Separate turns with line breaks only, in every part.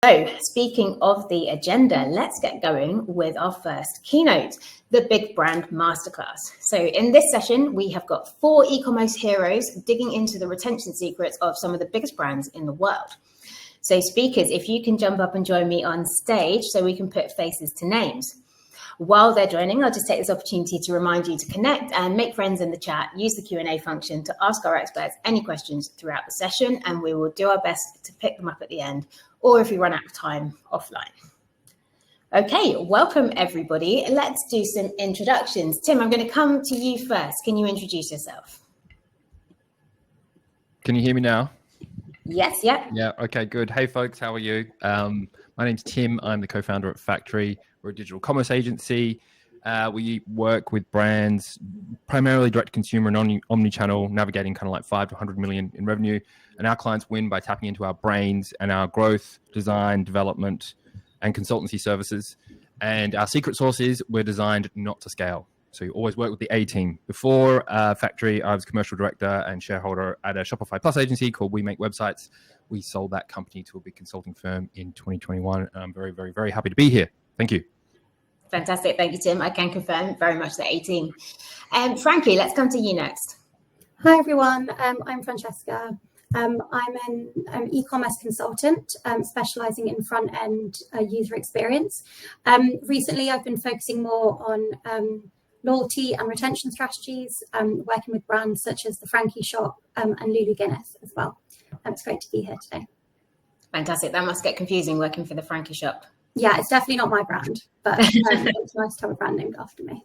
So speaking of the agenda, let's get going with our first keynote, the Big Brand Masterclass. So in this session, we have got 4 e-commerce heroes digging into the retention secrets of some of the biggest brands in the world. So speakers, if you can jump up and join me on stage so we can put faces to names. While they're joining, I'll just take this opportunity to remind you to connect and make friends in the chat. Use the Q&A function to ask our experts any questions throughout the session, and we will do our best to pick them up at the end, or if we run out of time, offline. Okay, welcome everybody. Let's do some introductions. Tim, I'm going to come to you first. Can you introduce yourself?
Can you hear me now?
Yes, yeah.
Yeah, okay, good. Hey folks, how are you? My name's Tim. I'm the co-founder at Factory. We're a digital commerce agency. We work with brands, primarily direct-to-consumer and omni-channel, navigating kind of like 5 to 100 million in revenue. And our clients win by tapping into our brains and our growth, design, development, and consultancy services. And our secret sauce is we're designed not to scale. So you always work with the A team. Before Factory, I was commercial director and shareholder at a Shopify Plus agency called We Make Websites. We sold that company to a big consulting firm in 2021. And I'm very, very, very happy to be here. Thank you.
Fantastic. Thank you, Tim. I can confirm very much the A team. Frankie, let's come to you next.
Hi, everyone. I'm Francesca. I'm an e-commerce consultant specializing in front-end user experience. Recently, I've been focusing more on loyalty and retention strategies, working with brands such as the Frankie Shop and Lulu Guinness as well. It's great to be here today.
Fantastic. That must get confusing working for the Frankie Shop.
Yeah, it's definitely not my brand, but it's nice to have a brand named after me.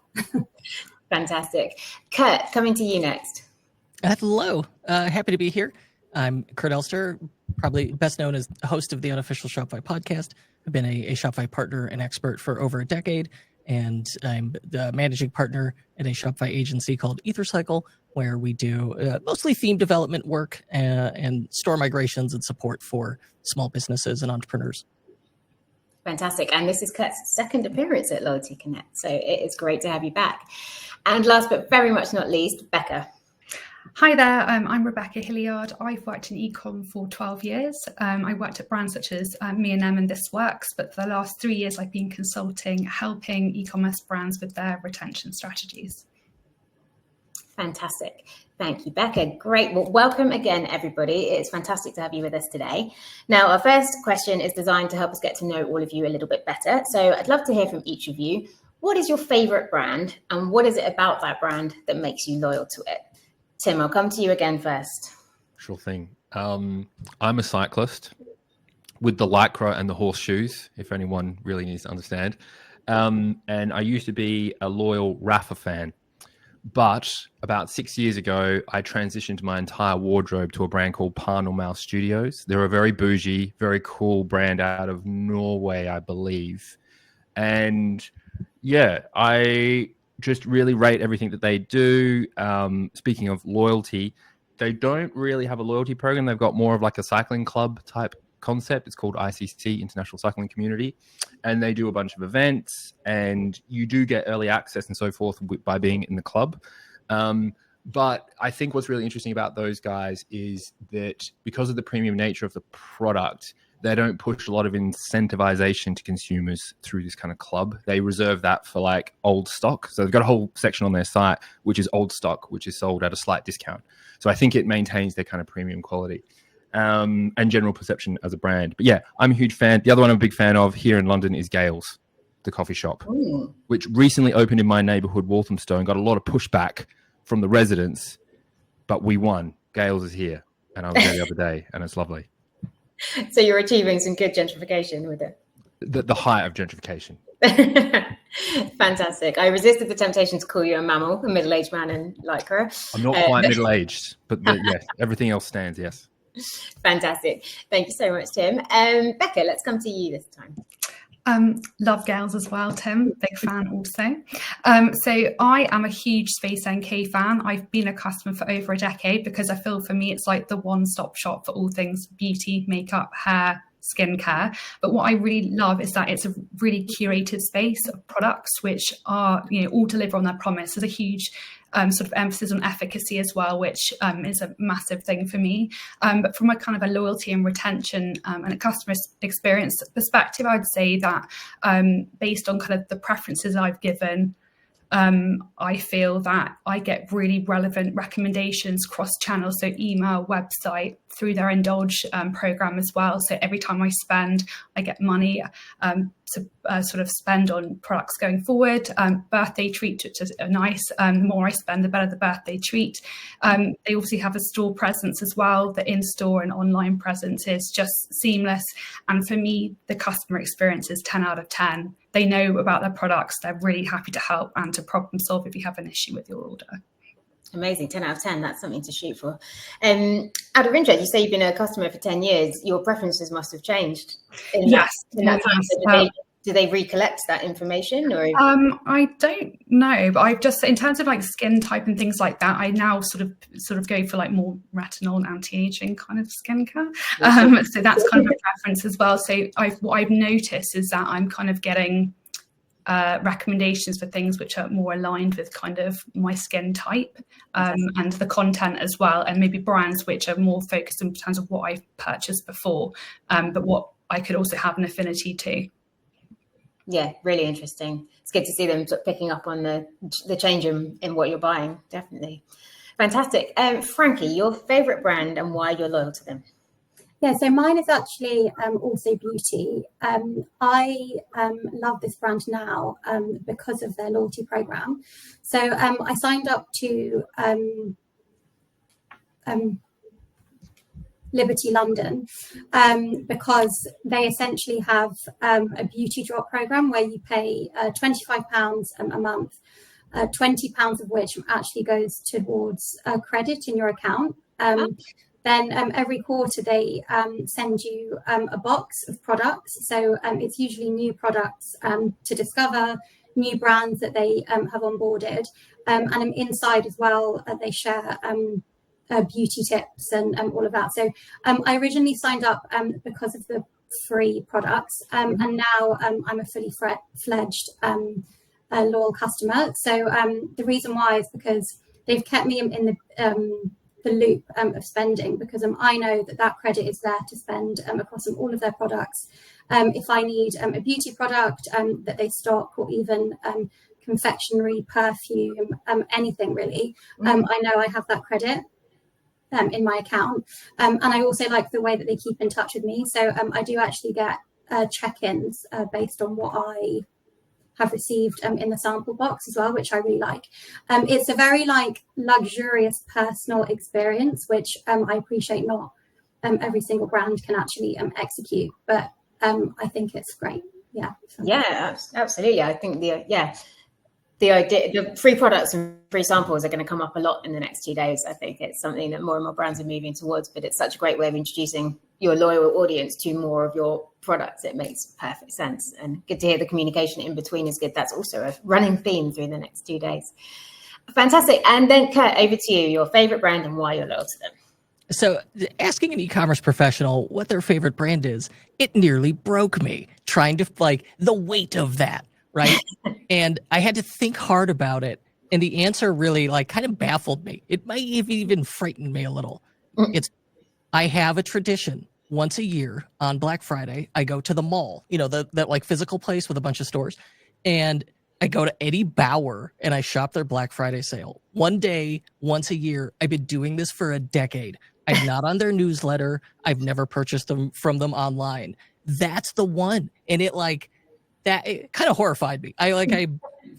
Fantastic. Kurt, coming to you next.
Hello. Happy to be here. I'm Kurt Elster, probably best known as the host of the Unofficial Shopify podcast. I've been a Shopify partner and expert for over a decade, and I'm the managing partner at a Shopify agency called EtherCycle, where we do mostly theme development work and store migrations and support for small businesses and entrepreneurs.
Fantastic. And this is Kurt's second appearance at Loyalty Connect, so it is great to have you back. And last but very much not least, Becca.
Hi there, I'm Rebecca Hilliard. I've worked in e-com for 12 years. I worked at brands such as Me&M and This Works, but for the last 3 years I've been consulting, helping e-commerce brands with their retention strategies.
Fantastic. Thank you, Becca. Great. Well, welcome again, everybody. It's fantastic to have you with us today. Now, our first question is designed to help us get to know all of you a little bit better. So I'd love to hear from each of you. What is your favorite brand and what is it about that brand that makes you loyal to it? Tim, I'll come to you again first.
Sure thing. I'm a cyclist with the Lycra and the horseshoes, if anyone really needs to understand. And I used to be a loyal Rafa fan. But about 6 years ago, I transitioned my entire wardrobe to a brand called Parnormal Studios. They're a very bougie, very cool brand out of Norway, I believe. And yeah, I just really rate everything that they do. Speaking of loyalty, they don't really have a loyalty program. They've got more of like a cycling club type concept. It's called ICC, International Cycling Community. And they do a bunch of events and you do get early access and so forth by being in the club. But I think what's really interesting about those guys is that because of the premium nature of the product, they don't push a lot of incentivization to consumers through this kind of club. They reserve that for like old stock. So they've got a whole section on their site, which is old stock, which is sold at a slight discount. So I think it maintains their kind of premium quality and general perception as a brand. But yeah, I'm a huge fan. The other one I'm a big fan of here in London is Gales, the coffee shop, which recently opened in my neighborhood, Walthamstow, and got a lot of pushback from the residents, but we won. Gales is here. And I was there the other day and it's lovely.
So you're achieving some good gentrification with it.
The height of gentrification.
Fantastic. I resisted the temptation to call you a mammal, a middle-aged man in Lycra.
I'm not quite middle-aged, but yes, everything else stands, yes.
Fantastic. Thank you so much, Tim. Becca, let's come to you this time.
Love Gales as well, Tim. Big fan also. So I am a huge Space NK fan. I've been a customer for over a decade because I feel for me it's like the one-stop shop for all things beauty, makeup, hair, skincare. But what I really love is that it's a really curated space of products which are, all deliver on their promise. There's a huge sort of emphasis on efficacy as well, which is a massive thing for me. But from a kind of a loyalty and retention and a customer experience perspective, I'd say that based on kind of the preferences I've given, I feel that I get really relevant recommendations cross-channel, so email, website, through their Indulge program as well. So every time I spend, I get money to sort of spend on products going forward. Birthday treat, which is nice. The more I spend, the better the birthday treat. They also have a store presence as well. The in-store and online presence is just seamless. And for me, the customer experience is 10 out of 10. They know about their products. They're really happy to help and to problem solve if you have an issue with your order.
Amazing. 10 out of 10. That's something to shoot for. Out of interest, you say you've been a customer for 10 years. Your preferences must have changed.
Yes.
In that time. So do they recollect that information? Or
I don't know, but I've just, in terms of like skin type and things like that, I now sort of go for like more retinol and anti-aging kind of skincare. So that's kind of a preference as well. So what I've noticed is that I'm kind of getting recommendations for things which are more aligned with kind of my skin type and the content as well, and maybe brands which are more focused in terms of what I've purchased before, but what I could also have an affinity to.
Yeah, really interesting. It's good to see them sort of picking up on the change in what you're buying. Definitely. Fantastic. Frankie, your favorite brand and why you're loyal to them?
Yeah, so mine is actually Ulta Beauty. I love this brand now because of their loyalty program. So I signed up to Liberty London because they essentially have a beauty drop program where you pay £25 a month, £20 of which actually goes towards credit in your account. Then every quarter they send you a box of products. So it's usually new products to discover, new brands that they have onboarded. And inside as well, they share beauty tips and all of that. So I originally signed up because of the free products. And now I'm a fully fledged loyal customer. So the reason why is because they've kept me in the loop of spending, because I know that credit is there to spend across all of their products. If I need a beauty product that they stock, or even confectionery, perfume, anything really, I know I have that credit in my account. And I also like the way that they keep in touch with me. So I do actually get check-ins based on what I have received in the sample box as well, which I really like. It's a very luxurious personal experience, which I appreciate not every single brand can actually execute, but I think it's great. Yeah.
Yeah, absolutely. I think the idea, the free products and free samples are going to come up a lot in the next 2 days. I think it's something that more and more brands are moving towards, but it's such a great way of introducing your loyal audience to more of your products. It makes perfect sense, and good to hear the communication in between is good. That's also a running theme through the next 2 days. Fantastic. And then Kurt, over to you, your favorite brand and why you're loyal to them.
So asking an e-commerce professional what their favorite brand is, it nearly broke me trying to the weight of that. Right. And I had to think hard about it. And the answer really kind of baffled me. It might have even frightened me a little. I have a tradition. Once a year on Black Friday, I go to the mall, that physical place with a bunch of stores. And I go to Eddie Bauer and I shop their Black Friday sale. One day, once a year. I've been doing this for a decade. I'm not on their newsletter. I've never purchased from them online. That's the one. And it kind of horrified me. I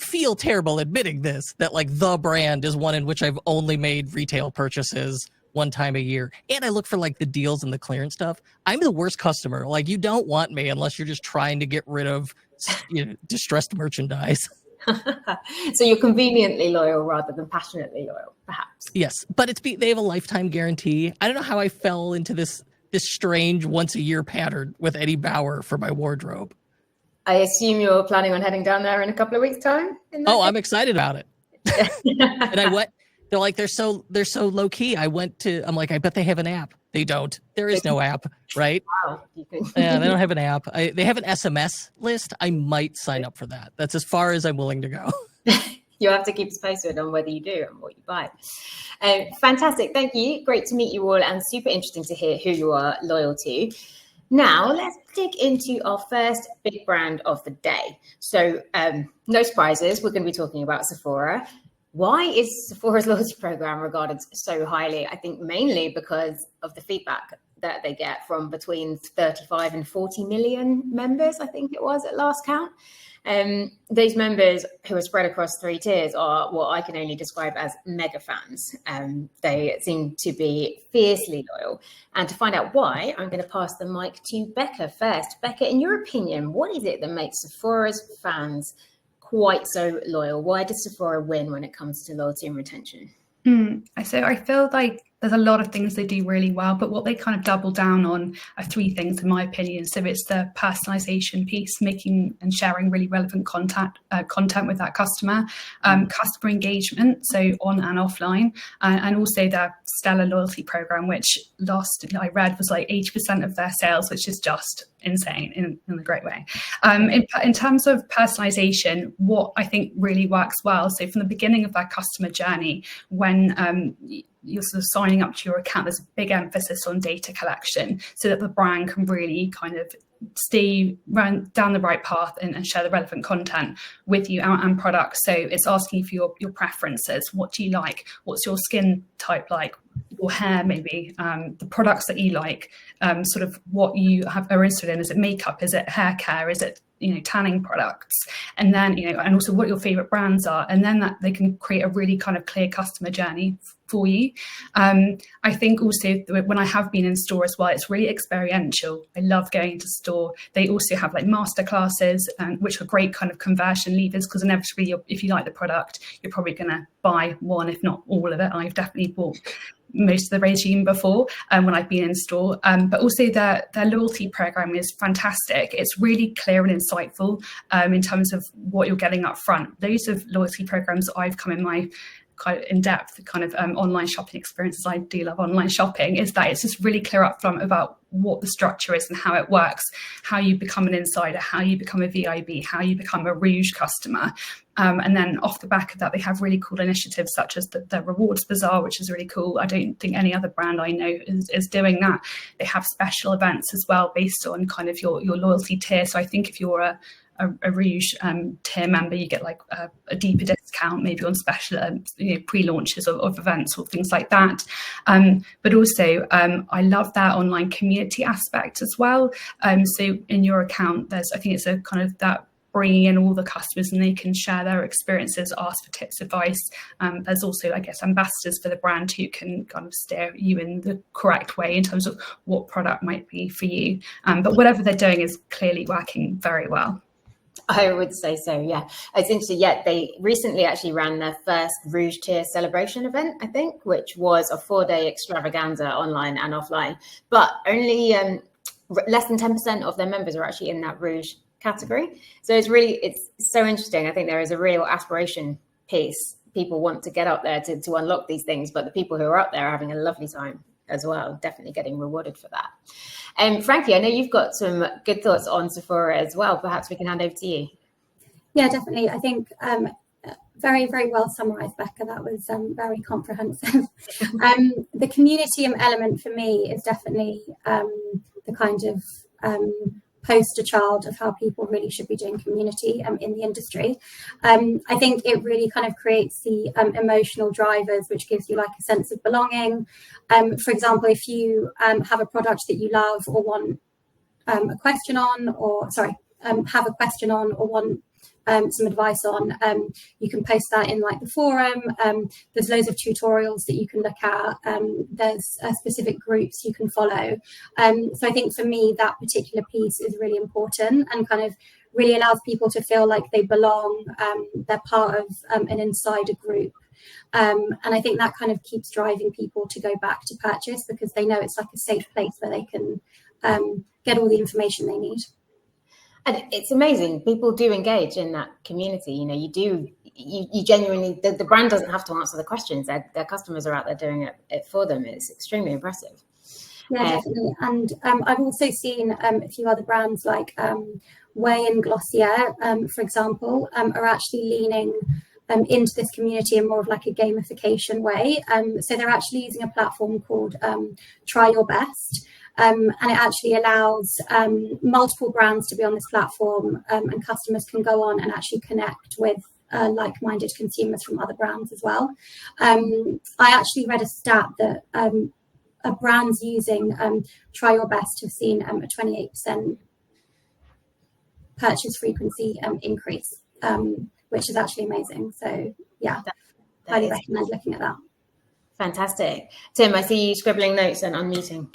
feel terrible admitting this, that the brand is one in which I've only made retail purchases one time a year. And I look for the deals and the clearance stuff. I'm the worst customer. You don't want me unless you're just trying to get rid of distressed merchandise.
So you're conveniently loyal rather than passionately loyal, perhaps.
Yes, but they have a lifetime guarantee. I don't know how I fell into this strange once a year pattern with Eddie Bauer for my wardrobe.
I assume you're planning on heading down there in a couple of weeks' time?
I'm excited about it. And I went. They're so low key. I bet they have an app. They don't. There is no app, right?
Wow.
Yeah, they don't have an app. They have an SMS list. I might sign up for that. That's as far as I'm willing to go.
You'll have to keep us posted on whether you do and what you buy. Fantastic. Thank you. Great to meet you all, and super interesting to hear who you are loyal to. Now, let's dig into our first big brand of the day. So, no surprises, we're going to be talking about Sephora. Why is Sephora's loyalty program regarded so highly? I think mainly because of the feedback that they get from between 35 and 40 million members, I think it was at last count. These members, who are spread across 3 tiers, are what I can only describe as mega fans. They seem to be fiercely loyal. And to find out why, I'm going to pass the mic to Becca first. Becca, in your opinion, what is it that makes Sephora's fans quite so loyal? Why does Sephora win when it comes to loyalty and retention?
So I feel like there's a lot of things they do really well, but what they kind of double down on are 3 things, in my opinion. So it's the personalization piece, making and sharing really relevant content with that customer, customer engagement, so on and offline, and also their stellar loyalty program, which last I read was like 80% of their sales, which is just insane in a great way. In terms of personalization, what I think really works well, so from the beginning of that customer journey, when you're sort of signing up to your account, there's a big emphasis on data collection so that the brand can really kind of stay down the right path and share the relevant content with you and products. So it's asking for your preferences. What do you like? What's your skin type like? Your hair, maybe, the products that you like, sort of what you are interested in. Is it makeup? Is it hair care? Is it tanning products? And then and also what your favorite brands are, and then that they can create a really kind of clear customer journey for you. I think also when I have been in store as well, it's really experiential. I love going to store. They also have like masterclasses, which are great kind of conversion levers, because inevitably if you like the product, you're probably going to buy one, if not all of it. I've definitely bought most of the regime before when I've been in store, but also their loyalty program is fantastic. It's really clear and insightful in terms of what you're getting up front. Those of loyalty programs I've come in my kind of in-depth kind of online shopping experiences, I do love online shopping, is that it's just really clear up front about what the structure is and how it works, how you become an insider, how you become a VIB, how you become a Rouge customer. And then off the back of that, they have really cool initiatives such as the Rewards Bazaar, which is really cool. I don't think any other brand I know is doing that. They have special events as well based on kind of your loyalty tier. So I think if you're a Rouge tier member, you get like a deeper discount, maybe on special pre-launches of events or things like that. But also, I love that online community aspect as well. So in your account, I think it's a kind of that bringing in all the customers and they can share their experiences, ask for tips, advice. There's also, I guess, ambassadors for the brand who can kind of steer you in the correct way in terms of what product might be for you. But whatever they're doing is clearly working very well.
I would say so, yeah. It's interesting, yeah, they recently actually ran their first Rouge tier celebration event, I think, which was a 4-day extravaganza online and offline. But only less than 10% of their members are actually in that Rouge category. So it's so interesting. I think there is a real aspiration piece. People want to get up there to unlock these things, but the people who are up there are having a lovely time as well, definitely getting rewarded for that. Frankie, I know you've got some good thoughts on Sephora as well. Perhaps we can hand over to you.
Yeah, definitely. I think very, very well summarised, Becca. That was very comprehensive. The community element for me is definitely the kind of poster child of how people really should be doing community in the industry. I think it really kind of creates the emotional drivers, which gives you like a sense of belonging. For example, if you have a product that you love or want a question on, or have a question on or want some advice on, you can post that in like the forum. There's loads of tutorials that you can look at. There's specific groups you can follow. So I think for me, that particular piece is really important and kind of really allows people to feel like they belong. They're part of an insider group. And I think that kind of keeps driving people to go back to purchase because they know it's like a safe place where they can get all the information they need.
And it's amazing. People do engage in that community. You genuinely, the brand doesn't have to answer the questions. Their customers are out there doing it for them. It's extremely impressive.
Yeah, definitely. And I've also seen a few other brands like Way and Glossier, for example, are actually leaning into this community in more of like a gamification way. So they're actually using a platform called Try Your Best. And it actually allows multiple brands to be on this platform, and customers can go on and actually connect with like-minded consumers from other brands as well. I actually read a stat that brands using Try Your Best have seen a 28% purchase frequency increase, which is actually amazing. So yeah, highly recommend looking at that.
Fantastic. Tim, I see you scribbling notes and unmuting.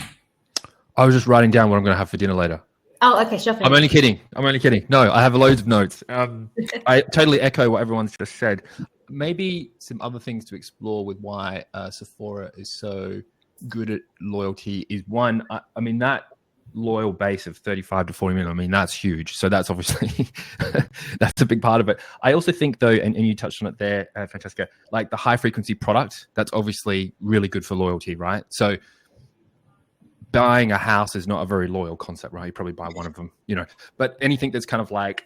I was just writing down what I'm going to have for dinner later.
Oh, okay, shopping.
I'm only kidding. No, I have loads of notes. I totally echo what everyone's just said. Maybe some other things to explore with why Sephora is so good at loyalty is one, I mean, that loyal base of 35 to 40 million, I mean, that's huge. So that's obviously, that's a big part of it. I also think though, and you touched on it there, Francesca, like the high frequency product, that's obviously really good for loyalty, right? So buying a house is not a very loyal concept, right? You probably buy one of them, but anything that's kind of like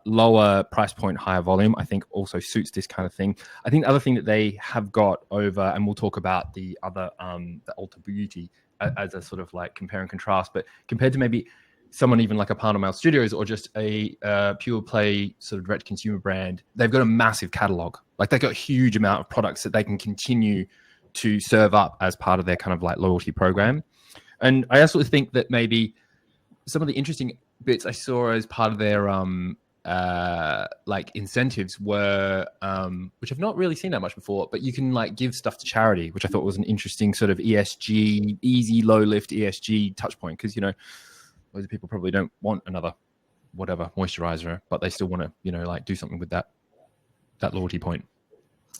lower price point, higher volume, I think also suits this kind of thing. I think the other thing that they have got over, and we'll talk about the other, the Ulta Beauty as a sort of like compare and contrast, but compared to maybe someone even like a Mail Studios or just a pure play sort of direct consumer brand, they've got a massive catalog. Like they've got a huge amount of products that they can continue to serve up as part of their kind of like loyalty program. And I also think that maybe some of the interesting bits I saw as part of their like incentives were, which I've not really seen that much before, but you can like give stuff to charity, which I thought was an interesting sort of ESG, easy, low lift ESG touch point. Because, loads of people probably don't want another whatever moisturizer, but they still want to, like do something with that loyalty point.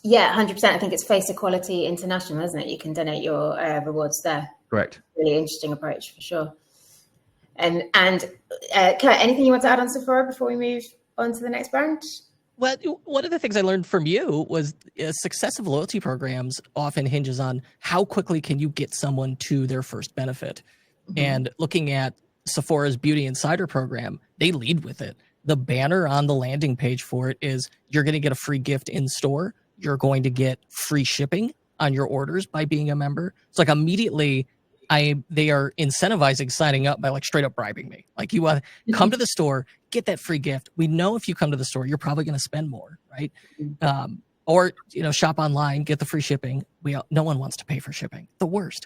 Yeah, 100%. I think it's Face Equality International, isn't it? You can donate your rewards there.
Correct.
Really interesting approach for sure. And Kurt, anything you want to add on Sephora before we move on to the next brand?
Well, one of the things I learned from you was success of loyalty programs often hinges on how quickly can you get someone to their first benefit. Mm-hmm. And looking at Sephora's Beauty Insider program, they lead with it. The banner on the landing page for it is you're going to get a free gift in store. You're going to get free shipping on your orders by being a member. It's like immediately they are incentivizing signing up by like straight up bribing me. Like you come to the store, get that free gift. We know if you come to the store, you're probably going to spend more, right? Or, shop online, get the free shipping. No one wants to pay for shipping. The worst.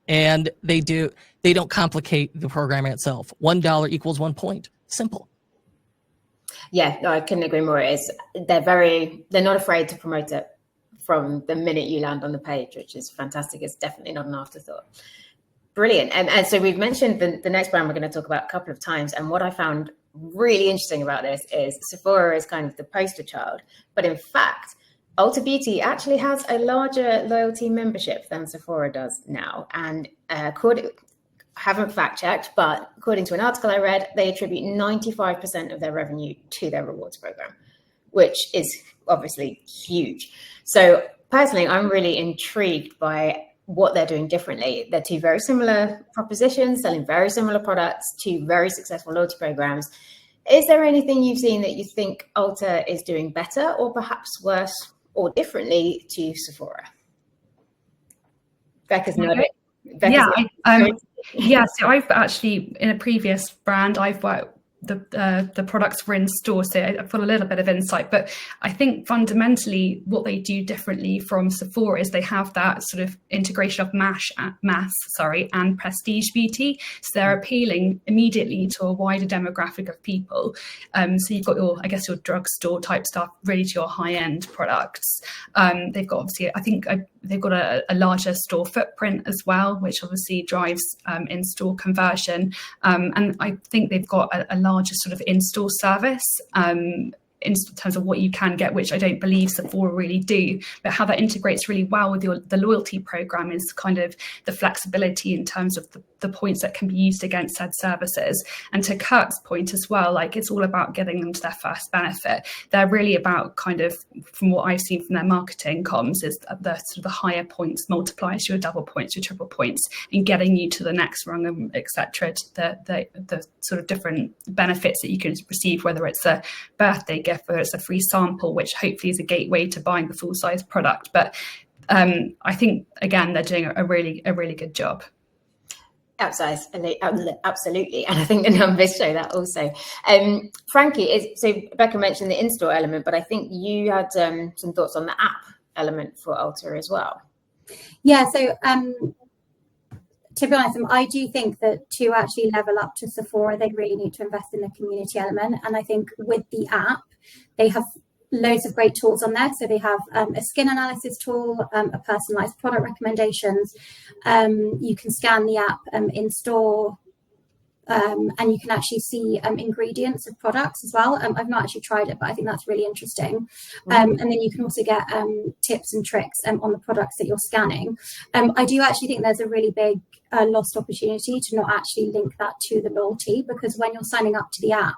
And they don't complicate the program itself. $1 equals 1 point. Simple.
Yeah, no, I couldn't agree more. They're not afraid to promote it from the minute you land on the page, which is fantastic. It's definitely not an afterthought. Brilliant. And so we've mentioned the next brand we're going to talk about a couple of times. And what I found really interesting about this is Sephora is kind of the poster child. But in fact, Ulta Beauty actually has a larger loyalty membership than Sephora does now. And haven't fact checked, but according to an article I read, they attribute 95% of their revenue to their rewards program, which is obviously huge. So personally, I'm really intrigued by what they're doing differently. They're two very similar propositions, selling very similar products, two very successful loyalty programs. Is there anything you've seen that you think Ulta is doing better or perhaps worse or differently to Sephora? Becca's nodding.
So I've actually, in a previous brand, I've worked, the products were in store, so I've got a little bit of insight. But I think fundamentally what they do differently from Sephora is they have that sort of integration of mass and prestige beauty. So they're appealing immediately to a wider demographic of people. So you've got your drugstore type stuff, really to your high-end products. They've got they've got a larger store footprint as well, which obviously drives in-store conversion. And I think they've got a larger sort of in-store service in terms of what you can get, which I don't believe Sephora really do, but how that integrates really well with the loyalty program is kind of the flexibility in terms of the points that can be used against said services. And to Kirk's point as well, like it's all about getting them to their first benefit. They're really about kind of, from what I've seen from their marketing comms, is the sort of the higher points multiplies your double points, your triple points, and getting you to the next rung, and etc. The sort of different benefits that you can receive, whether it's a birthday gift, whether it's a free sample, which hopefully is a gateway to buying the full size product. But I think again they're doing a really good job.
Absolutely, and I think the numbers show that also. Frankie, so Becca mentioned the in-store element, but I think you had some thoughts on the app element for Ulta as well.
Yeah, so to be honest, I do think that to actually level up to Sephora, they really need to invest in the community element. And I think with the app, they have loads of great tools on there. So they have a skin analysis tool, a personalized product recommendations. You can scan the app in store, and you can actually see ingredients of products as well. I've not actually tried it, but I think that's really interesting. And then you can also get tips and tricks on the products that you're scanning. I do actually think there's a really big lost opportunity to not actually link that to the loyalty, because when you're signing up to the app,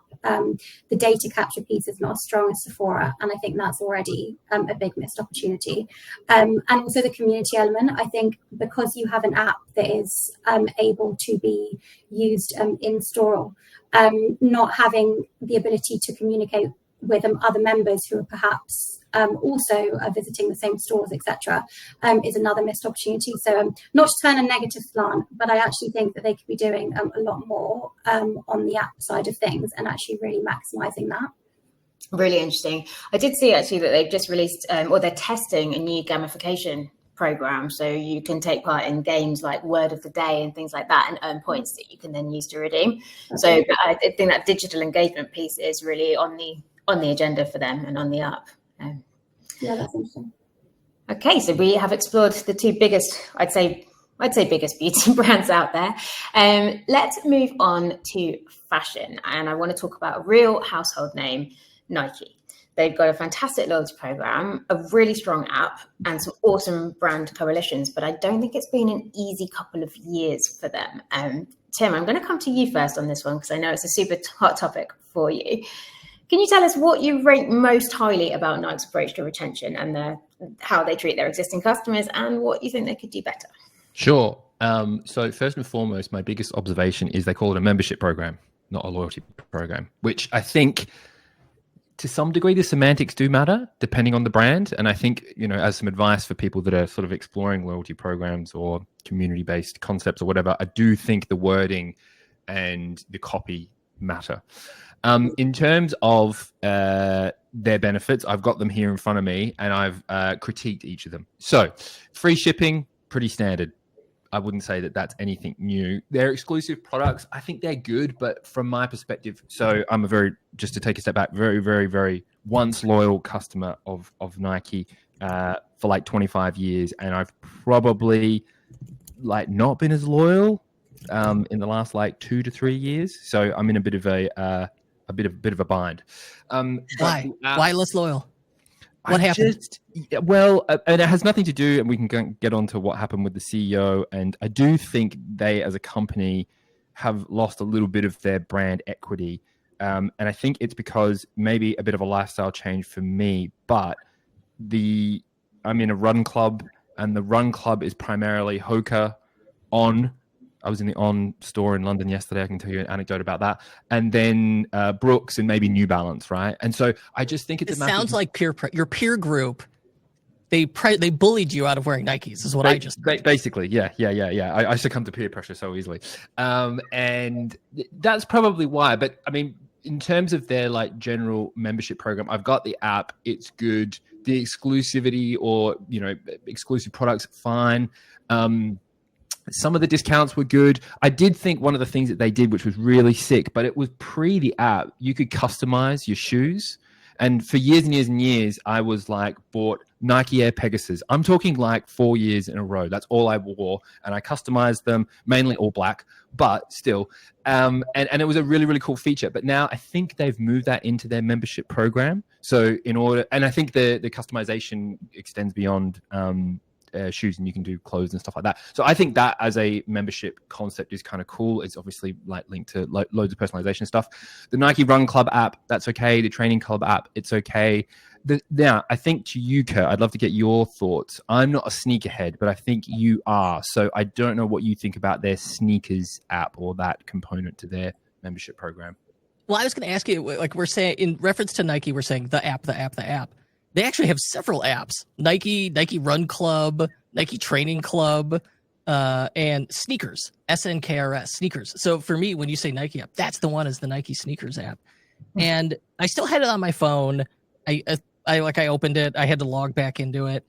the data capture piece is not as strong as Sephora, and I think that's already a big missed opportunity. And also the community element, I think because you have an app that is able to be used in store, not having the ability to communicate with other members who are perhaps also visiting the same stores, etc., is another missed opportunity. So not to turn a negative slant, but I actually think that they could be doing a lot more on the app side of things and actually really maximising that.
Really interesting. I did see actually that they've just released, or they're testing a new gamification program, so you can take part in games like Word of the Day and things like that and earn points that you can then use to redeem. Okay. So I think that digital engagement piece is really on the agenda for them and on the up.
Yeah, that's interesting.
Okay, so we have explored the two biggest, I'd say biggest beauty brands out there. Let's move on to fashion, and I want to talk about a real household name, Nike. They've got a fantastic loyalty program, a really strong app, and some awesome brand coalitions, but I don't think it's been an easy couple of years for them. Tim, I'm going to come to you first on this one because I know it's a super hot topic for you. Can you tell us what you rate most highly about Nike's approach to retention and how they treat their existing customers, and what you think they could do better?
Sure. So first and foremost, my biggest observation is they call it a membership program, not a loyalty program, which I think to some degree the semantics do matter depending on the brand. And I think, as some advice for people that are sort of exploring loyalty programs or community-based concepts or whatever, I do think the wording and the copy matter. In terms of their benefits, I've got them here in front of me and I've critiqued each of them. So free shipping, pretty standard. I wouldn't say that that's anything new. Their exclusive products, I think they're good, but from my perspective, so I'm just to take a step back, very, very, very once loyal customer of Nike for like 25 years. And I've probably not been as loyal in the last 2 to 3 years. So I'm in a bit of a bit of a bind.
Why less loyal? What happened?
And it has nothing to do, and we can get on to what happened with the CEO. And I do think they, as a company, have lost a little bit of their brand equity. And I think it's because maybe a bit of a lifestyle change for me, but I'm in a run club, and the run club is primarily Hoka, On. I was in the On store in London yesterday. I can tell you an anecdote about that. And then Brooks and maybe New Balance, right? And so I just think it
sounds like your peer group. They bullied you out of wearing Nikes, is what I just heard.
Basically, yeah. I succumb to peer pressure so easily, and that's probably why. But I mean, in terms of their general membership program, I've got the app. It's good. The exclusivity or exclusive products, fine. Some of the discounts were good. I did think one of the things that they did, which was really sick, but it was pre the app, you could customize your shoes. And for years and years and years, I was like bought Nike Air Pegasus. I'm talking like 4 years in a row. That's all I wore. And I customized them, mainly all black, but still. And it was a really, really cool feature. But now I think they've moved that into their membership program. So and I think the customization extends beyond shoes, and you can do clothes and stuff like that. So I think that as a membership concept is kind of cool. It's obviously like linked to loads of personalization stuff. The Nike Run Club app, that's okay. The Training Club app, it's okay. Now, I think to you, Kurt, I'd love to get your thoughts. I'm not a sneakerhead, but I think you are. So I don't know what you think about their sneakers app or that component to their membership program.
Well, I was going to ask you, like we're saying in reference to Nike, we're saying the app. They actually have several apps: Nike Run Club, Nike Training Club, and Sneakers, SNKRS, Sneakers. So for me, when you say Nike app, that's the one is the Nike Sneakers app. And I still had it on my phone. I opened it. I had to log back into it.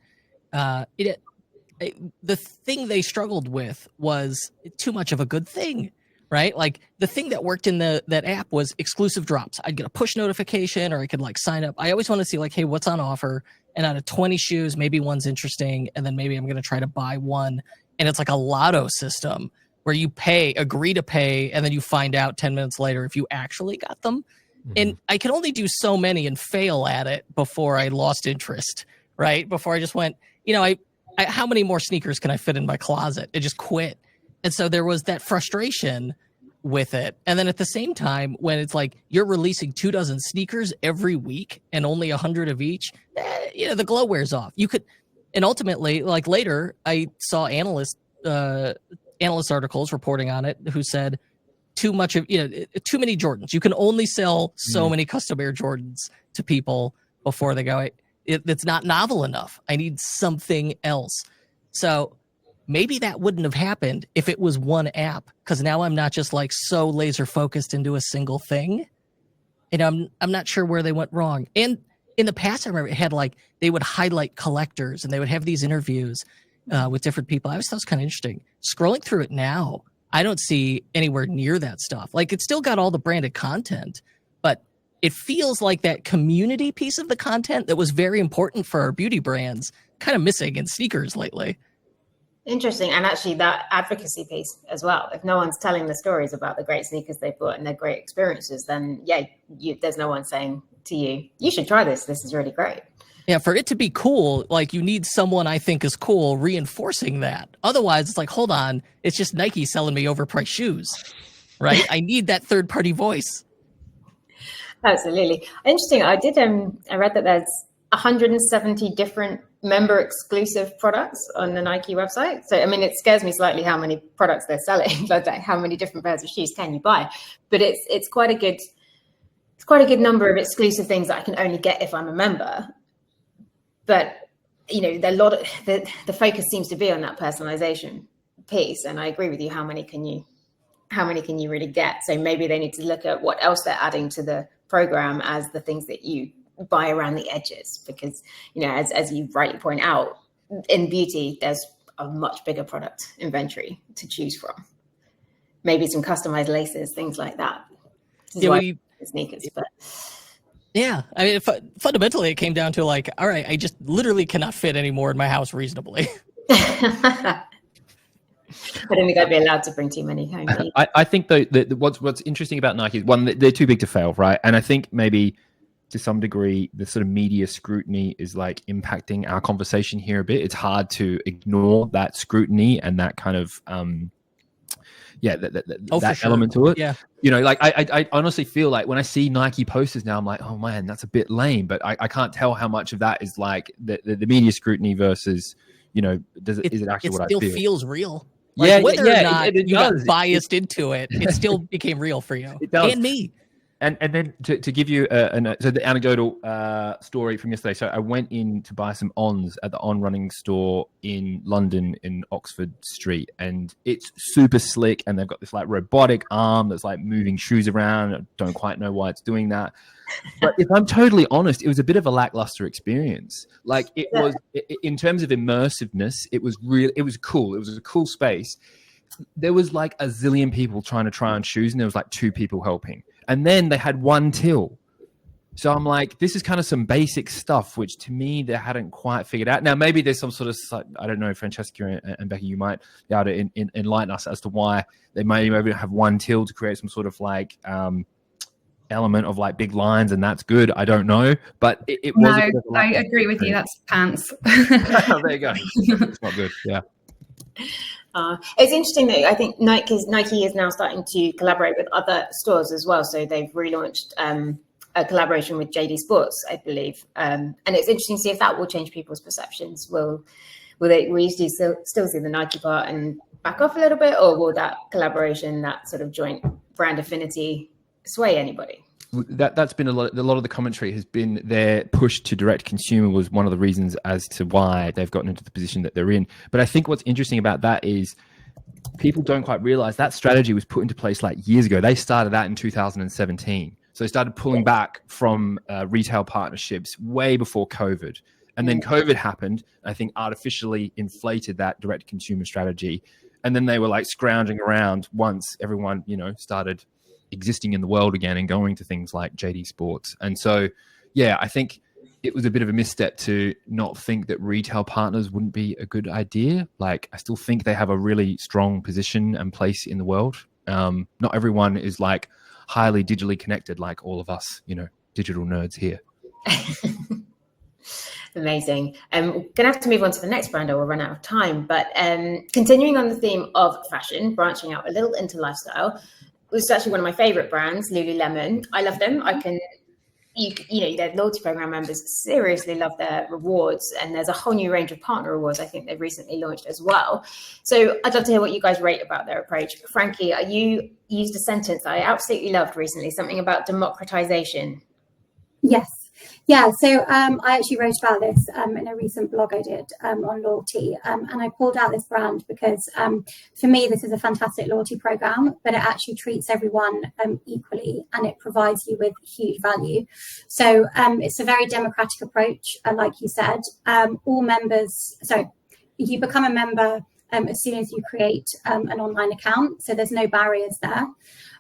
The thing they struggled with was too much of a good thing. Right? Like the thing that worked in that app was exclusive drops. I'd get a push notification, or I could like sign up. I always want to see like, hey, what's on offer? And out of 20 shoes, maybe one's interesting. And then maybe I'm going to try to buy one. And it's like a lotto system where you agree to pay. And then you find out 10 minutes later if you actually got them. Mm-hmm. And I could only do so many and fail at it before I lost interest, right? Before I just went, how many more sneakers can I fit in my closet? And just quit. And so there was that frustration with it. And then at the same time, when it's like you're releasing 24 sneakers every week and only 100 of each, the glow wears off. And ultimately, like later, I saw analyst articles reporting on it who said too many Jordans. You can only sell so many custom Air Jordans to people before they go, it's not novel enough. I need something else. So maybe that wouldn't have happened if it was one app, because now I'm not just like so laser focused into a single thing. And I'm not sure where they went wrong. And in the past, I remember it had like they would highlight collectors and they would have these interviews with different people. I always thought it was kind of interesting. Scrolling through it now, I don't see anywhere near that stuff. Like it's still got all the branded content, but it feels like that community piece of the content that was very important for our beauty brands kind of missing in sneakers lately.
Interesting. And actually that advocacy piece as well. If no one's telling the stories about the great sneakers they've bought and their great experiences, then there's no one saying to you, you should try this. This is really great.
Yeah, for it to be cool, like you need someone I think is cool reinforcing that. Otherwise, it's like, hold on, it's just Nike selling me overpriced shoes, right? I need that third-party voice.
Absolutely. Interesting. I read that there's 170 different member exclusive products on the Nike website. So, I mean, it scares me slightly how many products they're selling, like how many different pairs of shoes can you buy? But it's quite a good number of exclusive things that I can only get if I'm a member. But, the focus seems to be on that personalization piece. And I agree with you. How many can you really get? So maybe they need to look at what else they're adding to the program as the things that you buy around the edges, because as you rightly point out, in beauty there's a much bigger product inventory to choose from. Maybe some customized laces, things like that. Sneakers, but
yeah, I mean, fundamentally it came down to like, all right, I just literally cannot fit anymore in my house reasonably.
I don't think I'd be allowed to bring too many home.
I think though what's interesting about Nike is, one, they're too big to fail, right? And I think maybe to some degree, the sort of media scrutiny is like impacting our conversation here a bit. It's hard to ignore that scrutiny and that kind of, that element to it.
Yeah.
Like I honestly feel like when I see Nike posters now, I'm like, oh man, that's a bit lame. But I can't tell how much of that is like the media scrutiny versus, is it actually what I feel?
It still feels real. Like whether or not you got biased into it, it still became real for you.
It does.
And me.
And then to give you the anecdotal story from yesterday. So I went in to buy some Ons at the On Running store in London in Oxford Street, and it's super slick. And they've got this like robotic arm that's like moving shoes around. I don't quite know why it's doing that. But if I'm totally honest, it was a bit of a lackluster experience. Like it was, in terms of immersiveness, it was cool. It was a cool space. There was like a zillion people trying to try on shoes, and there was like 2 people helping. And then they had one till. So I'm like, this is kind of some basic stuff, which to me, they hadn't quite figured out. Now, maybe there's some sort of, I don't know, Francesca and Becky, you might be able to enlighten us as to why they maybe have one till to create some sort of like element of like big lines, and that's good. I don't know, but it was.
No, I agree with you. That's pants.
There you go. It's not good. Yeah.
It's interesting that I think Nike is now starting to collaborate with other stores as well. So they've relaunched a collaboration with JD Sports, I believe, and it's interesting to see if that will change people's perceptions. Will you still see the Nike part and back off a little bit, or will that collaboration, that sort of joint brand affinity, sway anybody?
That's been a lot of the commentary has been their push to direct consumer was one of the reasons as to why they've gotten into the position that they're in. But I think what's interesting about that is people don't quite realize that strategy was put into place like years ago. They started that in 2017. So they started pulling back from retail partnerships way before COVID. And then COVID happened, I think artificially inflated that direct consumer strategy. And then they were like scrounging around once everyone, started existing in the world again and going to things like JD Sports. And so, yeah, I think it was a bit of a misstep to not think that retail partners wouldn't be a good idea. Like, I still think they have a really strong position and place in the world. Not everyone is like highly digitally connected like all of us, digital nerds here.
Amazing. We're going to have to move on to the next brand or we'll run out of time. But continuing on the theme of fashion, branching out a little into lifestyle, was actually one of my favorite brands, LuLuLemon. I love them. Their loyalty program members seriously love their rewards, and there's a whole new range of partner rewards I think they've recently launched as well. So I'd love to hear what you guys rate about their approach. Frankie, you used a sentence I absolutely loved recently, something about democratization.
Yes. Yeah, so I actually wrote about this in a recent blog I did on loyalty, and I pulled out this brand because for me this is a fantastic loyalty program, but it actually treats everyone equally, and it provides you with huge value. So it's a very democratic approach, like you said. All members, so you become a member as soon as you create an online account, so there's no barriers there.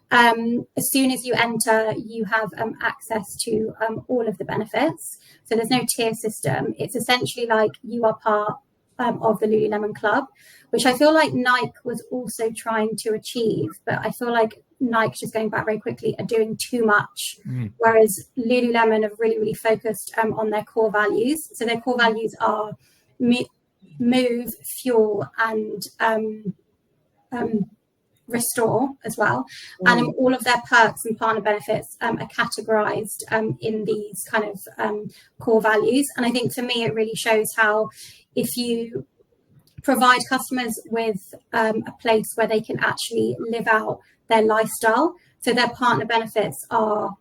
As soon as you enter, you have access to all of the benefits. So there's no tier system. It's essentially like you are part of the LuLuLemon Club, which I feel like Nike was also trying to achieve. But I feel like Nike, just going back very quickly, are doing too much. Whereas LuLuLemon have really, really focused on their core values. So their core values are move, fuel, and restore as well. And all of their perks and partner benefits are categorized in these kind of core values. And I think for me, it really shows how if you provide customers with a place where they can actually live out their lifestyle, so their partner benefits are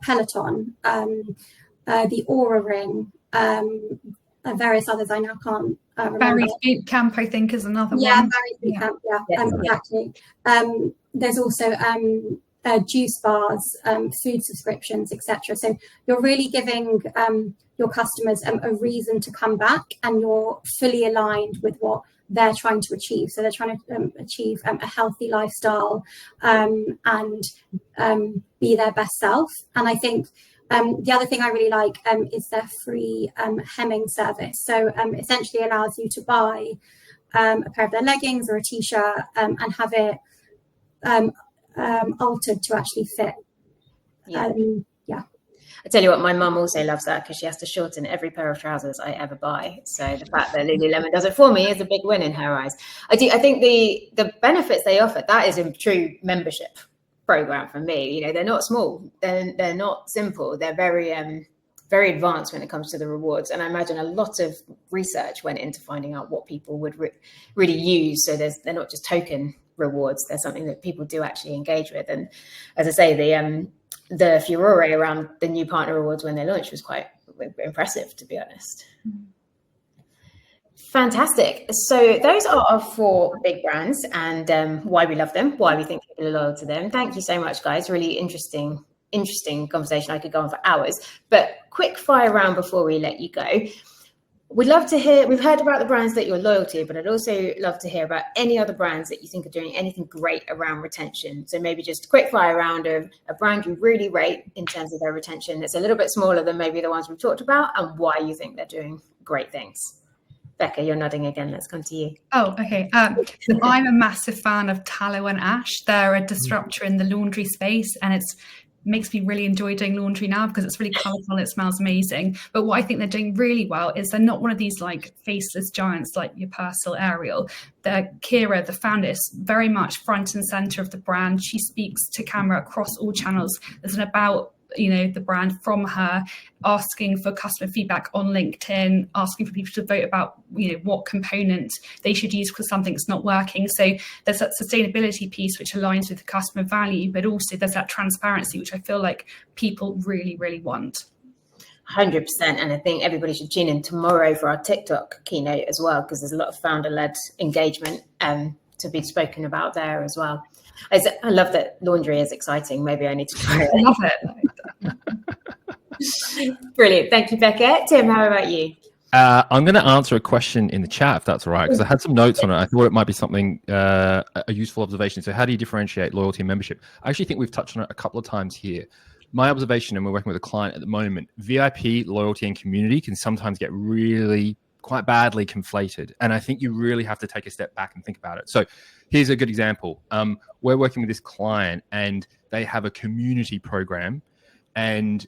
Peloton, the Aura Ring, various others I now can't remember.
Barry's Boot Camp, I think, is another one.
Barry's Boot Camp, exactly. There's also juice bars, food subscriptions, etc. So you're really giving your customers a reason to come back, and you're fully aligned with what they're trying to achieve. So they're trying to achieve a healthy lifestyle and be their best self. And I think the other thing I really like is their free hemming service. So essentially allows you to buy a pair of their leggings or a t-shirt and have it altered to actually fit.
I tell you what, my mum also loves that because she has to shorten every pair of trousers I ever buy. So the fact that LuLuLemon does it for me is a big win in her eyes. I think the benefits they offer, that is a true membership program for me. They're not small, they're not simple, they're very very advanced when it comes to the rewards, and I imagine a lot of research went into finding out what people would really use. So they're not just token rewards, they're something that people do actually engage with. And as I say, the furore around the new partner rewards when they launched was quite impressive, to be honest. Fantastic. So those are our 4 big brands and why we love them, why we think people are loyal to them. Thank you so much, guys. Really interesting conversation. I could go on for hours, but quick fire round before we let you go. We'd love to hear, we've heard about the brands that you're loyal to, but I'd also love to hear about any other brands that you think are doing anything great around retention. So maybe just a quick fire round of a brand you really rate in terms of their retention that's a little bit smaller than maybe the ones we've talked about, and why you think they're doing great things. Becca, you're nodding again. Let's come to you.
Oh, okay. So I'm a massive fan of Tallow and Ash. They're a disruptor in the laundry space, and it's makes me really enjoy doing laundry now because it's really colourful and it smells amazing. But what I think they're doing really well is they're not one of these like faceless giants like your Persil Ariel. Kira, the founder, is very much front and centre of the brand. She speaks to camera across all channels. There's an about the brand from her, asking for customer feedback on LinkedIn, asking for people to vote about what component they should use because something's not working. So there's that sustainability piece which aligns with the customer value, but also there's that transparency which I feel like people really, really want.
100%. And I think everybody should tune in tomorrow for our TikTok keynote as well, because there's a lot of founder-led engagement to be spoken about there as well. I love that laundry is exciting. Maybe I need to try it.
I love it.
Brilliant. Thank you, Becca. Tim, how about you?
I'm going to answer a question in the chat, if that's all right, because I had some notes on it. I thought it might be something, a useful observation. So how do you differentiate loyalty and membership? I actually think we've touched on it a couple of times here. My observation, and we're working with a client at the moment, VIP, loyalty, and community can sometimes get really quite badly conflated. And I think you really have to take a step back and think about it. So here's a good example. We're working with this client and they have a community program. And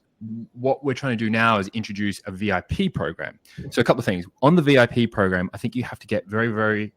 what we're trying to do now is introduce a VIP program. So a couple of things. On the VIP program, I think you have to get very, very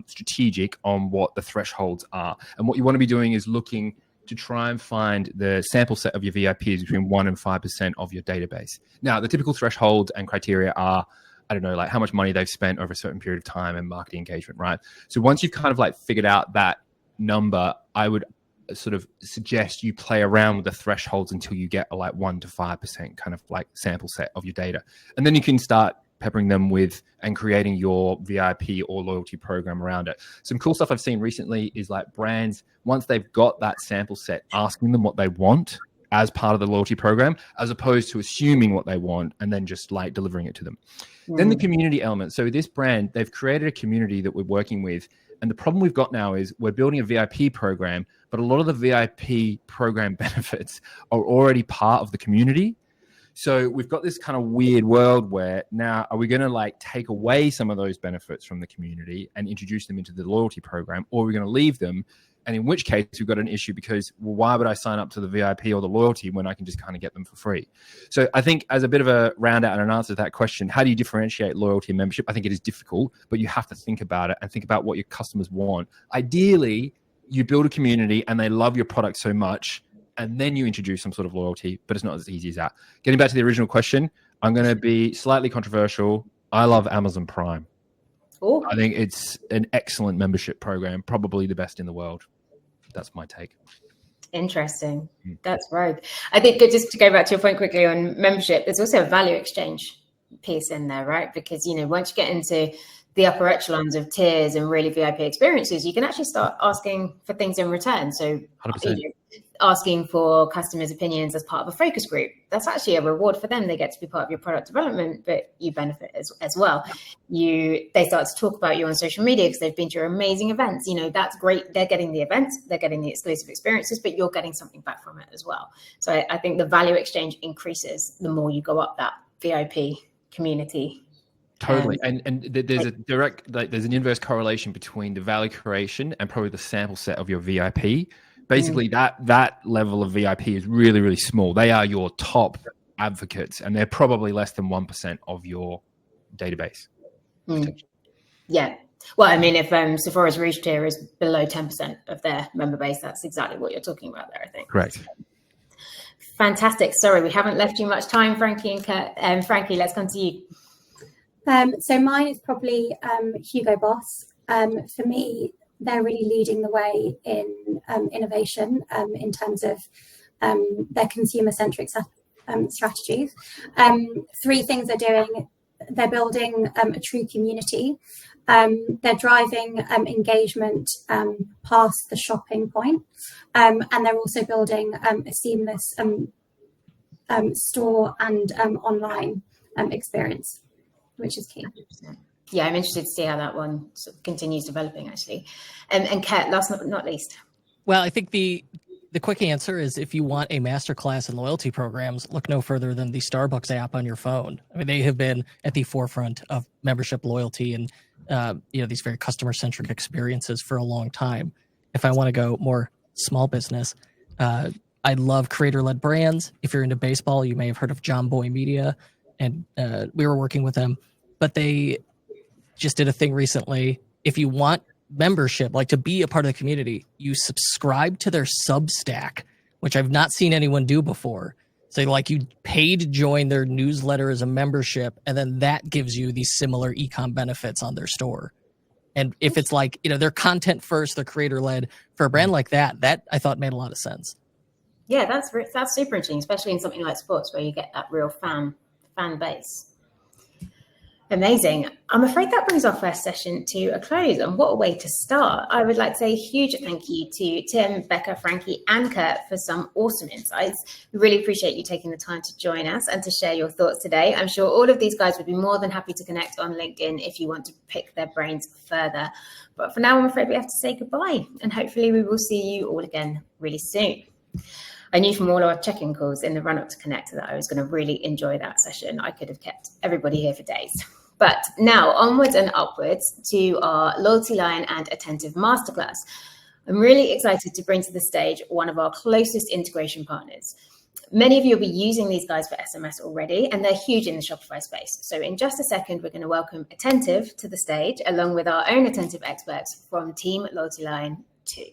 strategic on what the thresholds are. And what you want to be doing is looking to try and find the sample set of your VIPs between 1% and 5% of your database. Now, the typical thresholds and criteria are, I don't know, like how much money they've spent over a certain period of time and marketing engagement, right? So once you've kind of like figured out that number, I would sort of suggest you play around with the thresholds until you get a like 1% to 5% kind of like sample set of your data. And then you can start peppering them with and creating your VIP or loyalty program around it. Some cool stuff I've seen recently is like brands, once they've got that sample set, asking them what they want as part of the loyalty program, as opposed to assuming what they want and then just like delivering it to them. Then the community element. So this brand, they've created a community that we're working with. And the problem we've got now is we're building a VIP program, but a lot of the VIP program benefits are already part of the community. So we've got this kind of weird world where now are we going to like take away some of those benefits from the community and introduce them into the loyalty program, or are we going to leave them? And in which case we've got an issue because, well, why would I sign up to the VIP or the loyalty when I can just kind of get them for free? So I think as a bit of a round out and an answer to that question, how do you differentiate loyalty and membership? I think it is difficult, but you have to think about it and think about what your customers want. Ideally, you build a community and they love your product so much, and then you introduce some sort of loyalty, but it's not as easy as that. Getting back to the original question, I'm going to be slightly controversial. I love Amazon Prime.
Ooh.
I think it's an excellent membership program, probably the best in the world. That's my take.
Interesting. That's rogue. I think just to go back to your point quickly on membership, there's also a value exchange piece in there, right? Because, once you get into the upper echelons of tiers and really VIP experiences, you can actually start asking for things in return. So
100%.
Asking for customers' opinions as part of a focus group, that's actually a reward for them. They get to be part of your product development, but you benefit as well. They start to talk about you on social media because they've been to your amazing events. That's great. They're getting the events, they're getting the exclusive experiences, but you're getting something back from it as well. So I think the value exchange increases the more you go up that VIP community.
Totally. And there's a direct, there's an inverse correlation between the value creation and probably the sample set of your VIP. Basically, that level of VIP is really, really small. They are your top advocates, and they're probably less than 1% of your database.
Yeah. Well, I mean, if Sephora's Rouge tier is below 10% of their member base, that's exactly what you're talking about there, I think.
Correct.
Fantastic. Sorry, we haven't left you much time, Frankie and Kurt. Frankie, let's come to you.
So mine is probably Hugo Boss. For me, they're really leading the way in innovation in terms of their consumer-centric strategies. 3 things they're doing. They're building a true community. They're driving engagement past the shopping point. And they're also building a seamless store and online experience. which is key.
100%. Yeah, I'm interested to see how that one sort of continues developing, actually. And Kat, last but not least.
Well, I think the quick answer is if you want a masterclass in loyalty programs, look no further than the Starbucks app on your phone. I mean, they have been at the forefront of membership loyalty and these very customer-centric experiences for a long time. If I want to go more small business, I love creator-led brands. If you're into baseball, you may have heard of John Boy Media, and we were working with them. But they just did a thing recently. If you want membership, like to be a part of the community, you subscribe to their Substack, which I've not seen anyone do before. So like you pay to join their newsletter as a membership, and then that gives you these similar e-com benefits on their store. And if it's like, they're content first, they're creator led, for a brand like that I thought made a lot of sense.
Yeah, that's super interesting, especially in something like sports where you get that real fan base. Amazing. I'm afraid that brings our first session to a close, and what a way to start. I would like to say a huge thank you to Tim, Becca, Frankie, and Kurt for some awesome insights. We really appreciate you taking the time to join us and to share your thoughts today. I'm sure all of these guys would be more than happy to connect on LinkedIn if you want to pick their brains further. But for now, I'm afraid we have to say goodbye, and hopefully we will see you all again really soon. I knew from all our check-in calls in the run-up to Connect that I was going to really enjoy that session. I could have kept everybody here for days. But now onwards and upwards to our Loyalty Line and Attentive Masterclass. I'm really excited to bring to the stage one of our closest integration partners. Many of you will be using these guys for SMS already, and they're huge in the Shopify space. So in just a second, we're going to welcome Attentive to the stage, along with our own Attentive experts from Team Loyalty Line 2.